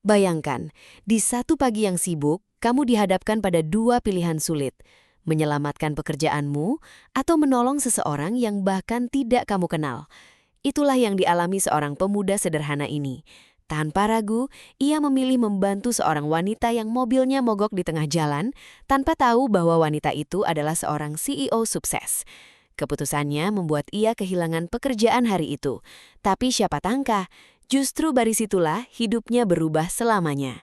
Bayangkan, di satu pagi yang sibuk, kamu dihadapkan pada dua pilihan sulit. Menyelamatkan pekerjaanmu atau menolong seseorang yang bahkan tidak kamu kenal. Itulah yang dialami seorang pemuda sederhana ini. Tanpa ragu, ia memilih membantu seorang wanita yang mobilnya mogok di tengah jalan tanpa tahu bahwa wanita itu adalah seorang CEO sukses. Keputusannya membuat ia kehilangan pekerjaan hari itu. Tapi siapa tangka, justru dari situlah hidupnya berubah selamanya.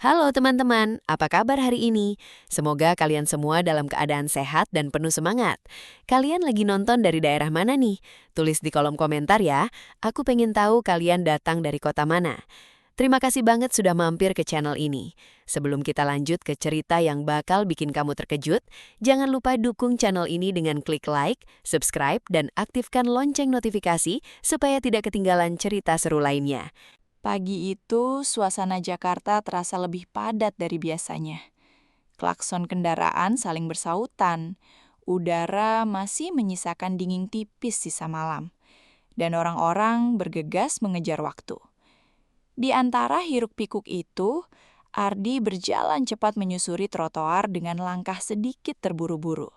Halo teman-teman, apa kabar hari ini? Semoga kalian semua dalam keadaan sehat dan penuh semangat. Kalian lagi nonton dari daerah mana nih? Tulis di kolom komentar ya, aku pengen tahu kalian datang dari kota mana. Terima kasih banget sudah mampir ke channel ini. Sebelum kita lanjut ke cerita yang bakal bikin kamu terkejut, jangan lupa dukung channel ini dengan klik like, subscribe, dan aktifkan lonceng notifikasi supaya tidak ketinggalan cerita seru lainnya. Pagi itu, suasana Jakarta terasa lebih padat dari biasanya. Klakson kendaraan saling bersautan. Udara masih menyisakan dingin tipis sisa malam. Dan orang-orang bergegas mengejar waktu. Di antara hiruk-pikuk itu, Ardi berjalan cepat menyusuri trotoar dengan langkah sedikit terburu-buru.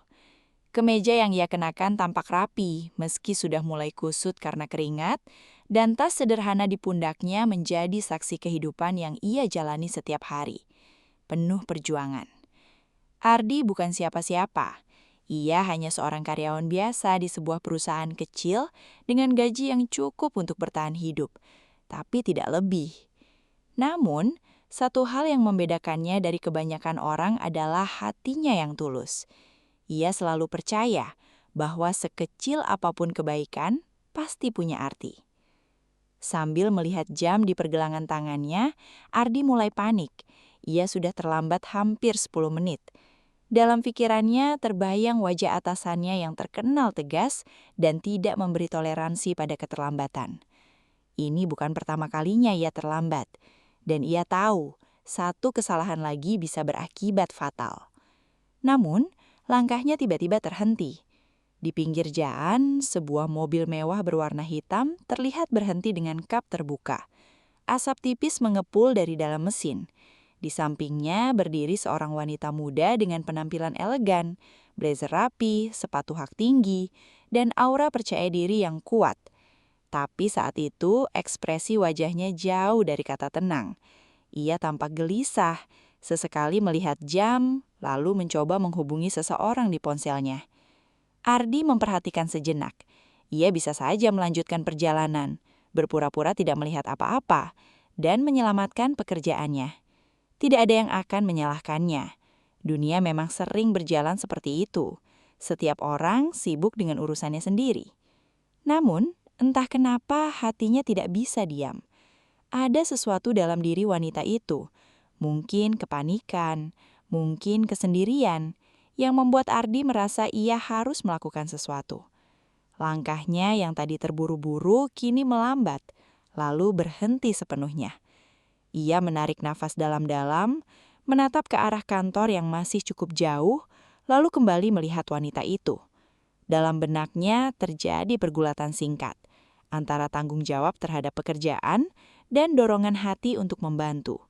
Kemeja yang ia kenakan tampak rapi, meski sudah mulai kusut karena keringat, dan tas sederhana di pundaknya menjadi saksi kehidupan yang ia jalani setiap hari. Penuh perjuangan. Ardi bukan siapa-siapa. Ia hanya seorang karyawan biasa di sebuah perusahaan kecil dengan gaji yang cukup untuk bertahan hidup, tapi tidak lebih. Namun, satu hal yang membedakannya dari kebanyakan orang adalah hatinya yang tulus. Ia selalu percaya bahwa sekecil apapun kebaikan pasti punya arti. Sambil melihat jam di pergelangan tangannya, Ardi mulai panik. Ia sudah terlambat hampir 10 menit. Dalam pikirannya terbayang wajah atasannya yang terkenal tegas dan tidak memberi toleransi pada keterlambatan. Ini bukan pertama kalinya ia terlambat, dan ia tahu satu kesalahan lagi bisa berakibat fatal. Namun, langkahnya tiba-tiba terhenti. Di pinggir jalan, sebuah mobil mewah berwarna hitam terlihat berhenti dengan kap terbuka. Asap tipis mengepul dari dalam mesin. Di sampingnya berdiri seorang wanita muda dengan penampilan elegan, blazer rapi, sepatu hak tinggi, dan aura percaya diri yang kuat. Tapi saat itu ekspresi wajahnya jauh dari kata tenang. Ia tampak gelisah, sesekali melihat jam, lalu mencoba menghubungi seseorang di ponselnya. Ardi memperhatikan sejenak. Ia bisa saja melanjutkan perjalanan, berpura-pura tidak melihat apa-apa, dan menyelamatkan pekerjaannya. Tidak ada yang akan menyalahkannya. Dunia memang sering berjalan seperti itu. Setiap orang sibuk dengan urusannya sendiri. Namun, entah kenapa hatinya tidak bisa diam. Ada sesuatu dalam diri wanita itu, mungkin kepanikan, mungkin kesendirian, yang membuat Ardi merasa ia harus melakukan sesuatu. Langkahnya yang tadi terburu-buru kini melambat, lalu berhenti sepenuhnya. Ia menarik nafas dalam-dalam, menatap ke arah kantor yang masih cukup jauh, lalu kembali melihat wanita itu. Dalam benaknya terjadi pergulatan singkat antara tanggung jawab terhadap pekerjaan dan dorongan hati untuk membantu.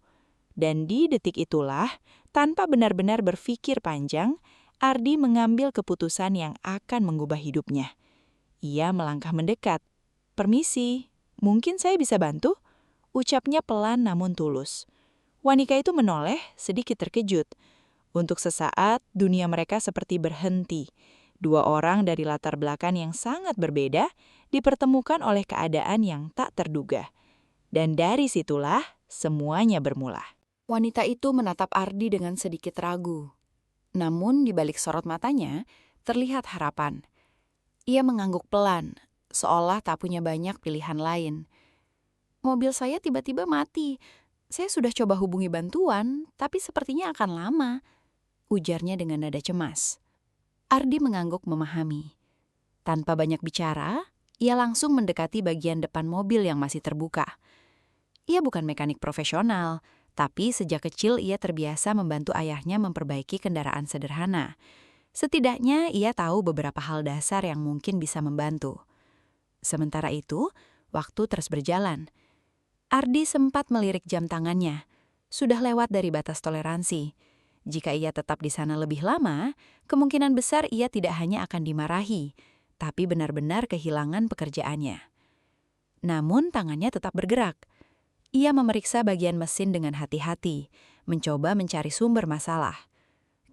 Dan di detik itulah, tanpa benar-benar berpikir panjang, Ardi mengambil keputusan yang akan mengubah hidupnya. Ia melangkah mendekat. "Permisi, mungkin saya bisa bantu?" Ucapnya pelan namun tulus. Wanita itu menoleh, sedikit terkejut. Untuk sesaat, dunia mereka seperti berhenti. Dua orang dari latar belakang yang sangat berbeda dipertemukan oleh keadaan yang tak terduga. Dan dari situlah semuanya bermula. Wanita itu menatap Ardi dengan sedikit ragu. Namun di balik sorot matanya terlihat harapan. Ia mengangguk pelan, seolah tak punya banyak pilihan lain. "Mobil saya tiba-tiba mati. Saya sudah coba hubungi bantuan, tapi sepertinya akan lama," ujarnya dengan nada cemas. Ardi mengangguk memahami. Tanpa banyak bicara, ia langsung mendekati bagian depan mobil yang masih terbuka. Ia bukan mekanik profesional, tapi sejak kecil ia terbiasa membantu ayahnya memperbaiki kendaraan sederhana. Setidaknya ia tahu beberapa hal dasar yang mungkin bisa membantu. Sementara itu, waktu terus berjalan. Ardi sempat melirik jam tangannya. Sudah lewat dari batas toleransi. Jika ia tetap di sana lebih lama, kemungkinan besar ia tidak hanya akan dimarahi, tapi benar-benar kehilangan pekerjaannya. Namun tangannya tetap bergerak. Ia memeriksa bagian mesin dengan hati-hati, mencoba mencari sumber masalah.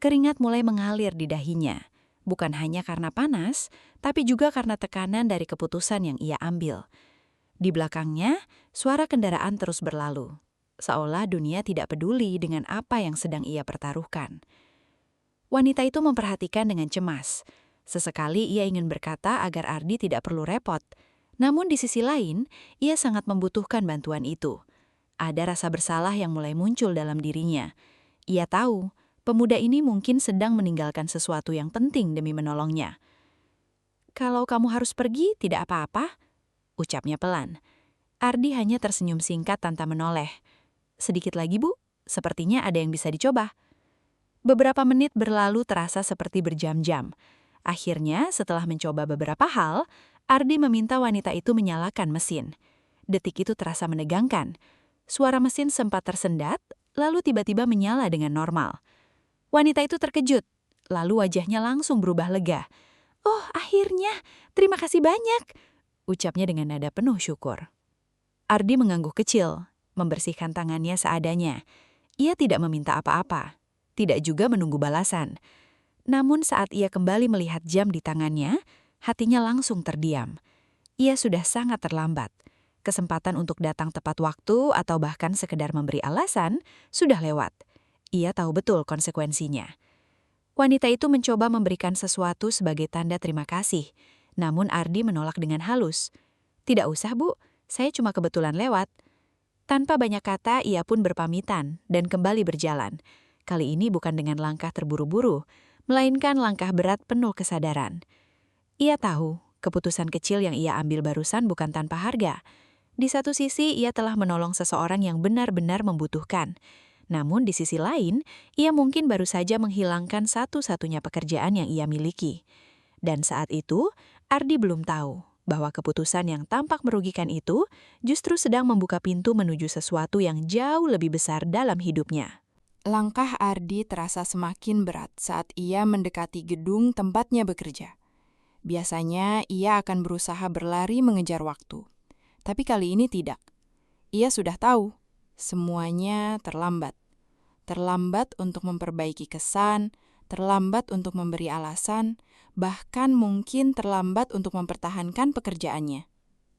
Keringat mulai mengalir di dahinya, bukan hanya karena panas, tapi juga karena tekanan dari keputusan yang ia ambil. Di belakangnya, suara kendaraan terus berlalu, seolah dunia tidak peduli dengan apa yang sedang ia pertaruhkan. Wanita itu memperhatikan dengan cemas. Sesekali ia ingin berkata agar Ardi tidak perlu repot, namun di sisi lain, ia sangat membutuhkan bantuan itu. Ada rasa bersalah yang mulai muncul dalam dirinya. Ia tahu, pemuda ini mungkin sedang meninggalkan sesuatu yang penting demi menolongnya. "Kalau kamu harus pergi, tidak apa-apa," ucapnya pelan. Ardi hanya tersenyum singkat tanpa menoleh. "Sedikit lagi, Bu. Sepertinya ada yang bisa dicoba." Beberapa menit berlalu terasa seperti berjam-jam. Akhirnya, setelah mencoba beberapa hal, Ardi meminta wanita itu menyalakan mesin. Detik itu terasa menegangkan. Suara mesin sempat tersendat, lalu tiba-tiba menyala dengan normal. Wanita itu terkejut, lalu wajahnya langsung berubah lega. "Oh, akhirnya. Terima kasih banyak," ucapnya dengan nada penuh syukur. Ardi mengangguk kecil, membersihkan tangannya seadanya. Ia tidak meminta apa-apa, tidak juga menunggu balasan. Namun saat ia kembali melihat jam di tangannya, hatinya langsung terdiam. Ia sudah sangat terlambat. Kesempatan untuk datang tepat waktu atau bahkan sekedar memberi alasan sudah lewat. Ia tahu betul konsekuensinya. Wanita itu mencoba memberikan sesuatu sebagai tanda terima kasih, namun Ardi menolak dengan halus. "Tidak usah, Bu. Saya cuma kebetulan lewat." Tanpa banyak kata, ia pun berpamitan dan kembali berjalan. Kali ini bukan dengan langkah terburu-buru, melainkan langkah berat penuh kesadaran. Ia tahu, keputusan kecil yang ia ambil barusan bukan tanpa harga. Di satu sisi, ia telah menolong seseorang yang benar-benar membutuhkan. Namun di sisi lain, ia mungkin baru saja menghilangkan satu-satunya pekerjaan yang ia miliki. Dan saat itu, Ardi belum tahu bahwa keputusan yang tampak merugikan itu justru sedang membuka pintu menuju sesuatu yang jauh lebih besar dalam hidupnya. Langkah Ardi terasa semakin berat saat ia mendekati gedung tempatnya bekerja. Biasanya ia akan berusaha berlari mengejar waktu. Tapi kali ini tidak. Ia sudah tahu, semuanya terlambat. Terlambat untuk memperbaiki kesan, terlambat untuk memberi alasan, bahkan mungkin terlambat untuk mempertahankan pekerjaannya.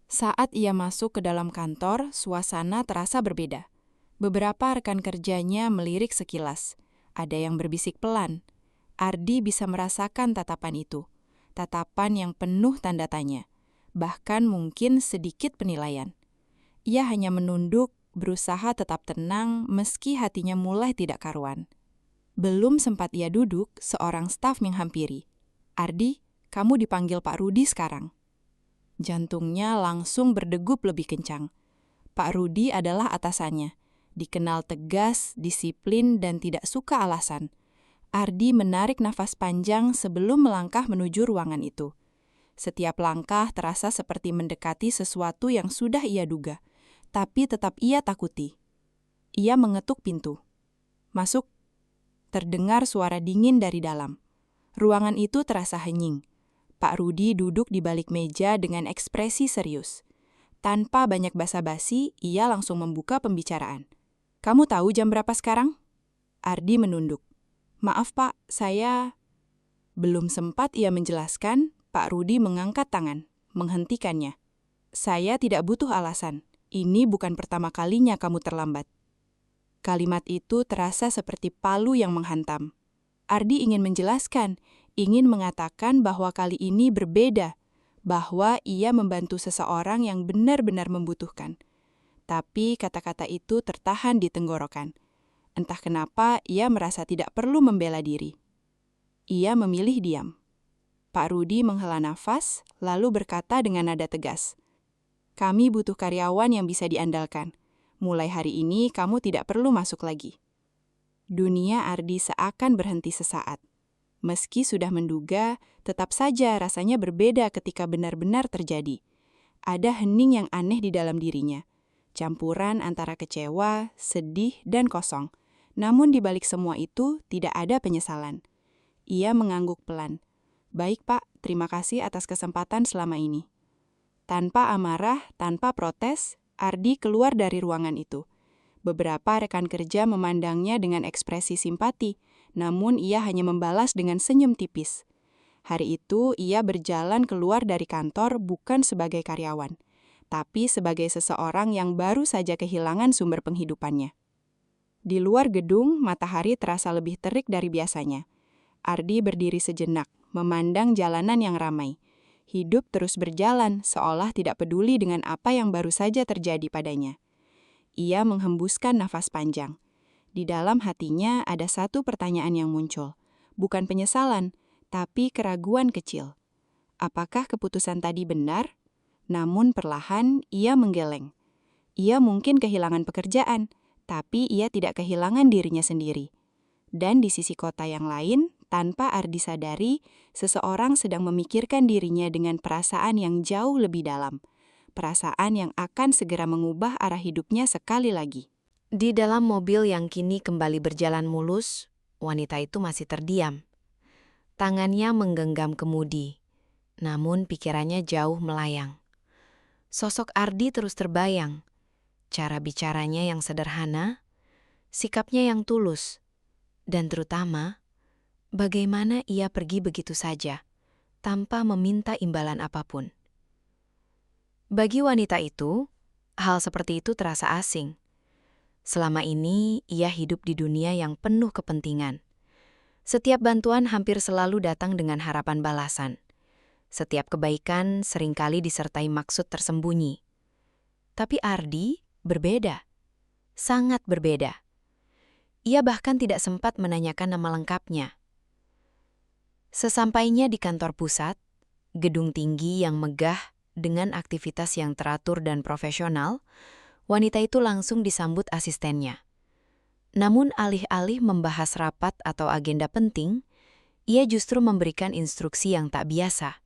Saat ia masuk ke dalam kantor, suasana terasa berbeda. Beberapa rekan kerjanya melirik sekilas. Ada yang berbisik pelan. Ardi bisa merasakan tatapan itu. Tatapan yang penuh tanda tanya. Bahkan mungkin sedikit penilaian. Ia hanya menunduk, berusaha tetap tenang meski hatinya mulai tidak karuan. Belum sempat ia duduk, seorang staf menghampiri. "Ardi, kamu dipanggil Pak Rudi sekarang." Jantungnya langsung berdegup lebih kencang. Pak Rudi adalah atasannya. Dikenal tegas, disiplin, dan tidak suka alasan. Ardi menarik nafas panjang sebelum melangkah menuju ruangan itu. Setiap langkah terasa seperti mendekati sesuatu yang sudah ia duga, tapi tetap ia takuti. Ia mengetuk pintu. "Masuk." Terdengar suara dingin dari dalam. Ruangan itu terasa hening. Pak Rudi duduk di balik meja dengan ekspresi serius. Tanpa banyak basa-basi, ia langsung membuka pembicaraan. "Kamu tahu jam berapa sekarang?" Ardi menunduk. "Maaf, Pak, saya..." Belum sempat ia menjelaskan, Pak Rudi mengangkat tangan, menghentikannya. "Saya tidak butuh alasan. Ini bukan pertama kalinya kamu terlambat." Kalimat itu terasa seperti palu yang menghantam. Ardi ingin menjelaskan, ingin mengatakan bahwa kali ini berbeda, bahwa ia membantu seseorang yang benar-benar membutuhkan. Tapi kata-kata itu tertahan di tenggorokan. Entah kenapa ia merasa tidak perlu membela diri. Ia memilih diam. Pak Rudi menghela nafas, lalu berkata dengan nada tegas, "Kami butuh karyawan yang bisa diandalkan. Mulai hari ini kamu tidak perlu masuk lagi." Dunia Ardi seakan berhenti sesaat. Meski sudah menduga, tetap saja rasanya berbeda ketika benar-benar terjadi. Ada hening yang aneh di dalam dirinya. campuran antara kecewa, sedih, dan kosong. Namun di balik semua itu tidak ada penyesalan. Ia mengangguk pelan. "Baik Pak, terima kasih atas kesempatan selama ini." Tanpa amarah, tanpa protes, Ardi keluar dari ruangan itu. Beberapa rekan kerja memandangnya dengan ekspresi simpati, namun ia hanya membalas dengan senyum tipis. Hari itu ia berjalan keluar dari kantor bukan sebagai karyawan, tapi sebagai seseorang yang baru saja kehilangan sumber penghidupannya. Di luar gedung, matahari terasa lebih terik dari biasanya. Ardi berdiri sejenak, memandang jalanan yang ramai. Hidup terus berjalan, seolah tidak peduli dengan apa yang baru saja terjadi padanya. Ia menghembuskan nafas panjang. Di dalam hatinya ada satu pertanyaan yang muncul. Bukan penyesalan, tapi keraguan kecil. Apakah keputusan tadi benar? Namun perlahan ia menggeleng. Ia mungkin kehilangan pekerjaan, tapi ia tidak kehilangan dirinya sendiri. Dan di sisi kota yang lain, tanpa Ardi sadari, seseorang sedang memikirkan dirinya dengan perasaan yang jauh lebih dalam. Perasaan yang akan segera mengubah arah hidupnya sekali lagi. Di dalam mobil yang kini kembali berjalan mulus, wanita itu masih terdiam. Tangannya menggenggam kemudi, namun pikirannya jauh melayang. Sosok Ardi terus terbayang. Cara bicaranya yang sederhana, sikapnya yang tulus, dan terutama, bagaimana ia pergi begitu saja, tanpa meminta imbalan apapun. Bagi wanita itu, hal seperti itu terasa asing. Selama ini, ia hidup di dunia yang penuh kepentingan. Setiap bantuan hampir selalu datang dengan harapan balasan. Setiap kebaikan seringkali disertai maksud tersembunyi. Tapi Ardi berbeda. Sangat berbeda. Ia bahkan tidak sempat menanyakan nama lengkapnya. Sesampainya di kantor pusat, gedung tinggi yang megah dengan aktivitas yang teratur dan profesional, wanita itu langsung disambut asistennya. Namun alih-alih membahas rapat atau agenda penting, ia justru memberikan instruksi yang tak biasa.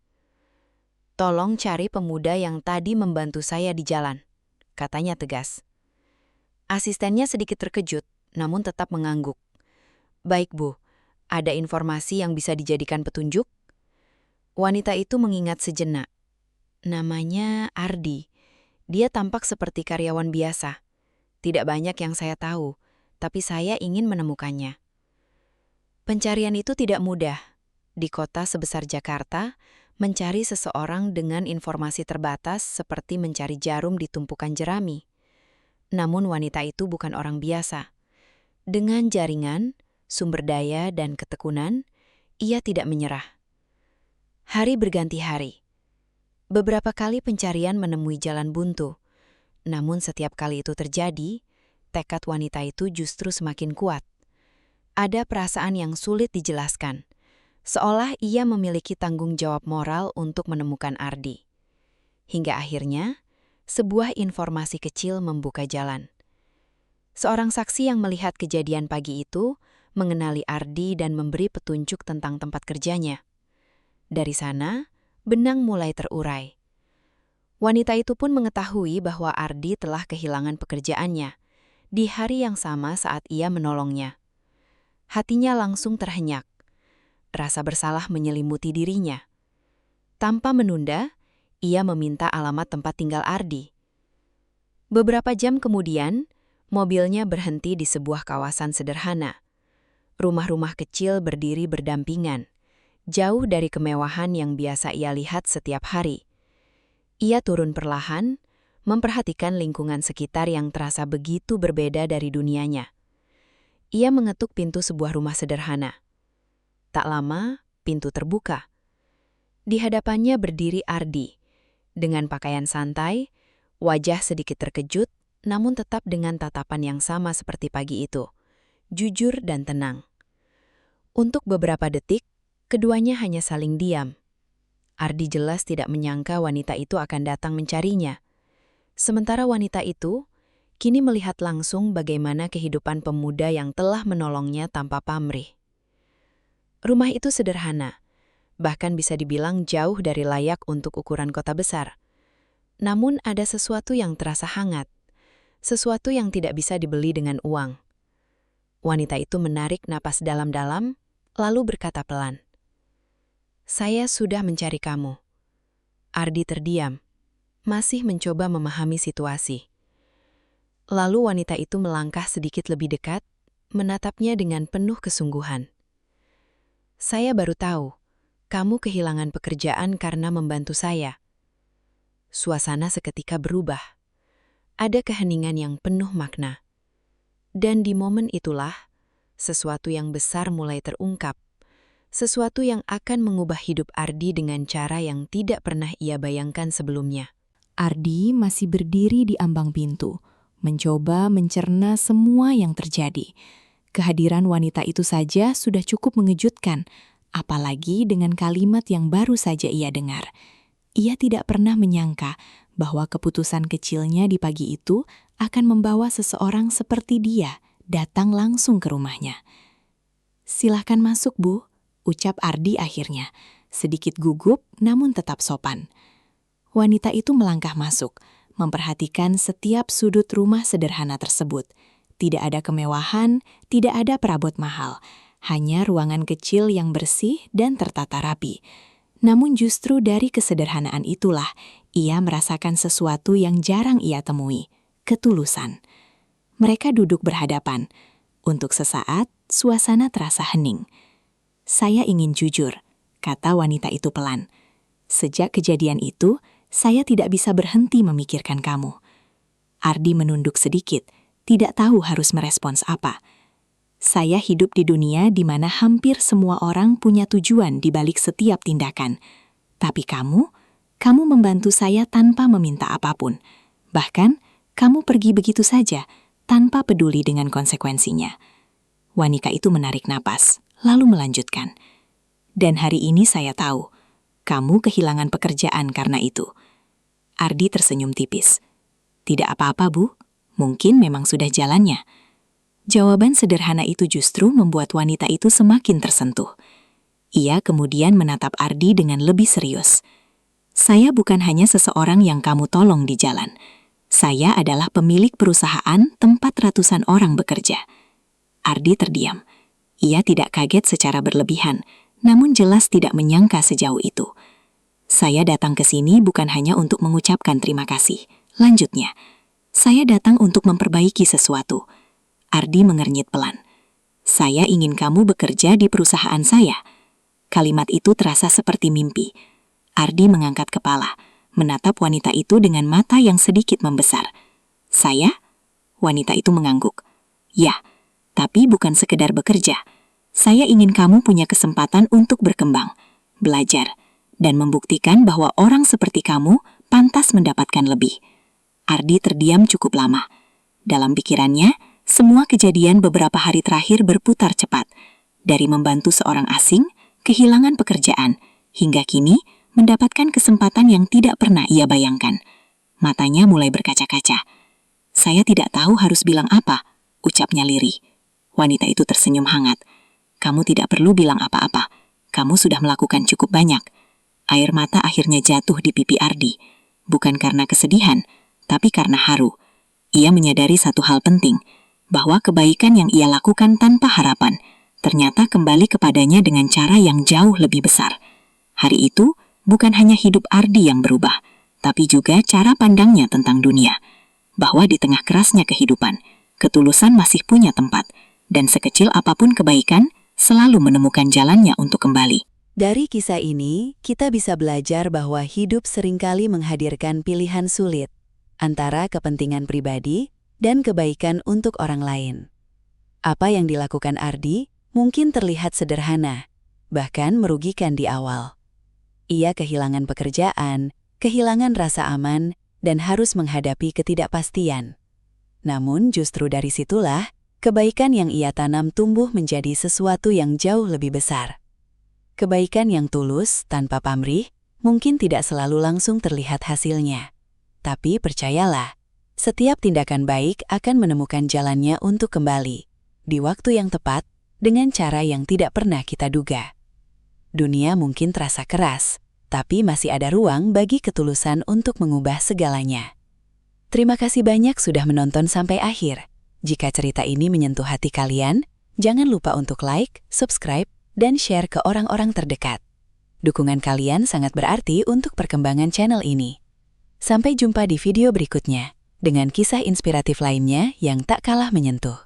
"Tolong cari pemuda yang tadi membantu saya di jalan," katanya tegas. Asistennya sedikit terkejut, namun tetap mengangguk. "Baik Bu, ada informasi yang bisa dijadikan petunjuk?" Wanita itu mengingat sejenak. Namanya Ardi. Dia tampak seperti karyawan biasa. Tidak banyak yang saya tahu, tapi saya ingin menemukannya. Pencarian itu tidak mudah. Di kota sebesar Jakarta, mencari seseorang dengan informasi terbatas seperti mencari jarum di tumpukan jerami. Namun wanita itu bukan orang biasa. Dengan jaringan, sumber daya, dan ketekunan, ia tidak menyerah. Hari berganti hari. Beberapa kali pencarian menemui jalan buntu. Namun setiap kali itu terjadi, tekad wanita itu justru semakin kuat. Ada perasaan yang sulit dijelaskan, seolah ia memiliki tanggung jawab moral untuk menemukan Ardi. Hingga akhirnya, sebuah informasi kecil membuka jalan. Seorang saksi yang melihat kejadian pagi itu mengenali Ardi dan memberi petunjuk tentang tempat kerjanya. Dari sana, benang mulai terurai. Wanita itu pun mengetahui bahwa Ardi telah kehilangan pekerjaannya di hari yang sama saat ia menolongnya. Hatinya langsung terhenyak. Rasa bersalah menyelimuti dirinya. Tanpa menunda, ia meminta alamat tempat tinggal Ardi. Beberapa jam kemudian, mobilnya berhenti di sebuah kawasan sederhana. Rumah-rumah kecil berdiri berdampingan, jauh dari kemewahan yang biasa ia lihat setiap hari. Ia turun perlahan, memperhatikan lingkungan sekitar yang terasa begitu berbeda dari dunianya. Ia mengetuk pintu sebuah rumah sederhana. Tak lama, pintu terbuka. Di hadapannya berdiri Ardi, dengan pakaian santai, wajah sedikit terkejut, namun tetap dengan tatapan yang sama seperti pagi itu, jujur dan tenang. Untuk beberapa detik, keduanya hanya saling diam. Ardi jelas tidak menyangka wanita itu akan datang mencarinya. Sementara wanita itu kini melihat langsung bagaimana kehidupan pemuda yang telah menolongnya tanpa pamrih. Rumah itu sederhana, bahkan bisa dibilang jauh dari layak untuk ukuran kota besar. Namun ada sesuatu yang terasa hangat. sesuatu yang tidak bisa dibeli dengan uang. Wanita itu menarik napas dalam-dalam, lalu berkata pelan, "Saya sudah mencari kamu." Ardi terdiam, masih mencoba memahami situasi. Lalu wanita itu melangkah sedikit lebih dekat, menatapnya dengan penuh kesungguhan. "Saya baru tahu, kamu kehilangan pekerjaan karena membantu saya." Suasana seketika berubah. Ada keheningan yang penuh makna. Dan di momen itulah, sesuatu yang besar mulai terungkap. Sesuatu yang akan mengubah hidup Ardi dengan cara yang tidak pernah ia bayangkan sebelumnya. Ardi masih berdiri di ambang pintu, mencoba mencerna semua yang terjadi. Kehadiran wanita itu saja sudah cukup mengejutkan, apalagi dengan kalimat yang baru saja ia dengar. Ia tidak pernah menyangka bahwa keputusan kecilnya di pagi itu akan membawa seseorang seperti dia datang langsung ke rumahnya. "Silahkan masuk, Bu," ucap Ardi akhirnya, sedikit gugup namun tetap sopan. Wanita itu melangkah masuk, memperhatikan setiap sudut rumah sederhana tersebut. Tidak ada kemewahan, tidak ada perabot mahal, hanya ruangan kecil yang bersih dan tertata rapi. Namun justru dari kesederhanaan itulah, ia merasakan sesuatu yang jarang ia temui, ketulusan. Mereka duduk berhadapan. Untuk sesaat, suasana terasa hening. "Saya ingin jujur," kata wanita itu pelan. "Sejak kejadian itu, saya tidak bisa berhenti memikirkan kamu." Ardi menunduk sedikit, tidak tahu harus merespons apa. "Saya hidup di dunia di mana hampir semua orang punya tujuan di balik setiap tindakan. Tapi kamu membantu saya tanpa meminta apapun. Bahkan, kamu pergi begitu saja, tanpa peduli dengan konsekuensinya." Wanita itu menarik napas, lalu melanjutkan. "Dan hari ini saya tahu, kamu kehilangan pekerjaan karena itu." Ardi tersenyum tipis. "Tidak apa-apa, Bu. Mungkin memang sudah jalannya." Jawaban sederhana itu justru membuat wanita itu semakin tersentuh. Ia kemudian menatap Ardi dengan lebih serius. "Saya bukan hanya seseorang yang kamu tolong di jalan. Saya adalah pemilik perusahaan tempat ratusan orang bekerja." Ardi terdiam. Ia tidak kaget secara berlebihan, namun jelas tidak menyangka sejauh itu. "Saya datang ke sini bukan hanya untuk mengucapkan terima kasih," lanjutnya. "Saya datang untuk memperbaiki sesuatu." Ardi mengernyit pelan. "Saya ingin kamu bekerja di perusahaan saya." Kalimat itu terasa seperti mimpi. Ardi mengangkat kepala, menatap wanita itu dengan mata yang sedikit membesar. "Saya?" Wanita itu mengangguk. "Ya, tapi bukan sekedar bekerja. Saya ingin kamu punya kesempatan untuk berkembang, belajar, dan membuktikan bahwa orang seperti kamu pantas mendapatkan lebih." Ardi terdiam cukup lama. Dalam pikirannya, semua kejadian beberapa hari terakhir berputar cepat. Dari membantu seorang asing, kehilangan pekerjaan, hingga kini mendapatkan kesempatan yang tidak pernah ia bayangkan. Matanya mulai berkaca-kaca. "Saya tidak tahu harus bilang apa," ucapnya lirih. Wanita itu tersenyum hangat. "Kamu tidak perlu bilang apa-apa. Kamu sudah melakukan cukup banyak." Air mata akhirnya jatuh di pipi Ardi. Bukan karena kesedihan, tapi karena haru. Ia menyadari satu hal penting, bahwa kebaikan yang ia lakukan tanpa harapan ternyata kembali kepadanya dengan cara yang jauh lebih besar. Hari itu, bukan hanya hidup Ardi yang berubah, tapi juga cara pandangnya tentang dunia. Bahwa di tengah kerasnya kehidupan, ketulusan masih punya tempat, dan sekecil apapun kebaikan, selalu menemukan jalannya untuk kembali. Dari kisah ini, kita bisa belajar bahwa hidup seringkali menghadirkan pilihan sulit antara kepentingan pribadi dan kebaikan untuk orang lain. Apa yang dilakukan Ardi mungkin terlihat sederhana, bahkan merugikan di awal. Ia kehilangan pekerjaan, kehilangan rasa aman, dan harus menghadapi ketidakpastian. Namun justru dari situlah, kebaikan yang ia tanam tumbuh menjadi sesuatu yang jauh lebih besar. Kebaikan yang tulus, tanpa pamrih, mungkin tidak selalu langsung terlihat hasilnya. Tapi percayalah, setiap tindakan baik akan menemukan jalannya untuk kembali, di waktu yang tepat, dengan cara yang tidak pernah kita duga. Dunia mungkin terasa keras, tapi masih ada ruang bagi ketulusan untuk mengubah segalanya. Terima kasih banyak sudah menonton sampai akhir. Jika cerita ini menyentuh hati kalian, jangan lupa untuk like, subscribe, dan share ke orang-orang terdekat. Dukungan kalian sangat berarti untuk perkembangan channel ini. Sampai jumpa di video berikutnya, dengan kisah inspiratif lainnya yang tak kalah menyentuh.